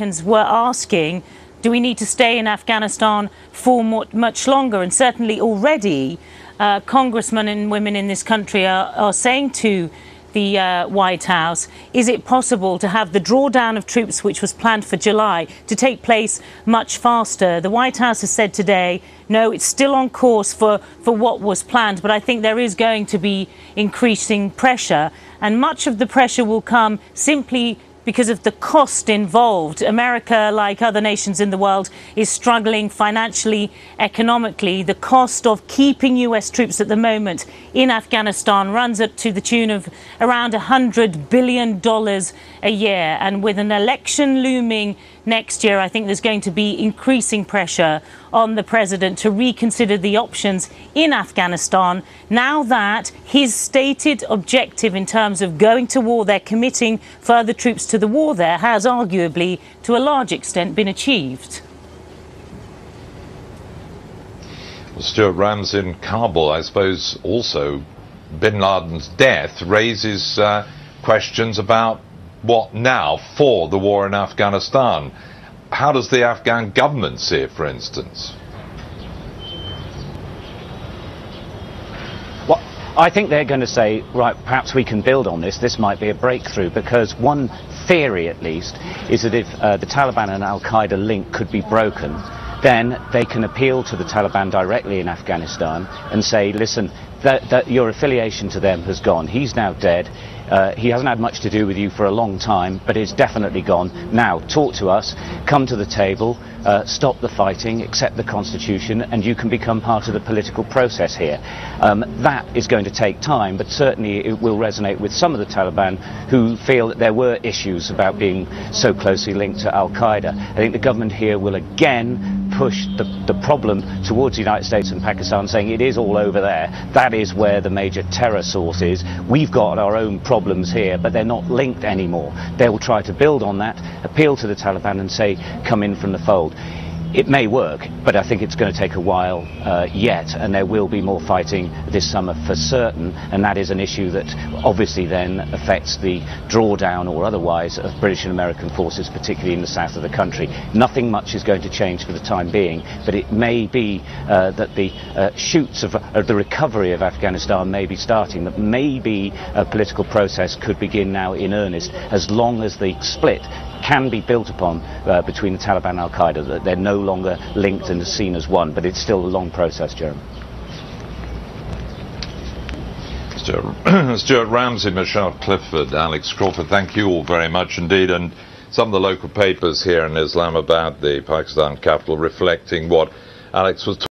Americans were asking, do we need to stay in Afghanistan for much longer? And certainly already congressmen and women in this country are saying to the White House, is it possible to have the drawdown of troops, which was planned for July, to take place much faster? The White House has said today, no, it's still on course for what was planned, but I think there is going to be increasing pressure, and much of the pressure will come simply because of the cost involved. America, like other nations in the world, is struggling financially, economically. The cost of keeping US troops at the moment in Afghanistan runs up to the tune of around $100 billion a year. And with an election looming next year, I think there's going to be increasing pressure on the president to reconsider the options in Afghanistan now that his stated objective in terms of going to war there, committing further troops to the war there, has arguably to a large extent been achieved. Well, Stuart Rams in Kabul, I suppose also bin Laden's death raises questions about what now for the war in Afghanistan. How does the Afghan government see it, for instance? Well, I think they're going to say, right, perhaps we can build on this. This might be a breakthrough, because one theory, at least, is that if the Taliban and Al-Qaeda link could be broken, then they can appeal to the Taliban directly in Afghanistan and say, listen, that your affiliation to them has gone. He's now dead. He hasn't had much to do with you for a long time, but it's definitely gone. Now, talk to us, come to the table, stop the fighting, accept the constitution, and you can become part of the political process here. That is going to take time, but certainly it will resonate with some of the Taliban who feel that there were issues about being so closely linked to Al-Qaeda. I think the government here will again push the problem towards the United States and Pakistan, saying it is all over there. That is where the major terror source is. We've got our own problems here, but they're not linked anymore. They will try to build on that, appeal to the Taliban and say, come in from the fold. It may work, but I think it's going to take a while yet, and there will be more fighting this summer for certain, and that is an issue that obviously then affects the drawdown or otherwise of British and American forces, particularly in the south of the country. Nothing much is going to change for the time being, but it may be that the shoots of the recovery of Afghanistan may be starting, that maybe a political process could begin now in earnest, as long as the split can be built upon between the Taliban and Al-Qaeda, that they're no longer linked and seen as one, but it's still a long process, Jeremy. Stuart Ramsey, Michelle Clifford, Alex Crawford, thank you all very much indeed. And some of the local papers here in Islamabad, the Pakistan capital, reflecting what Alex was talking about.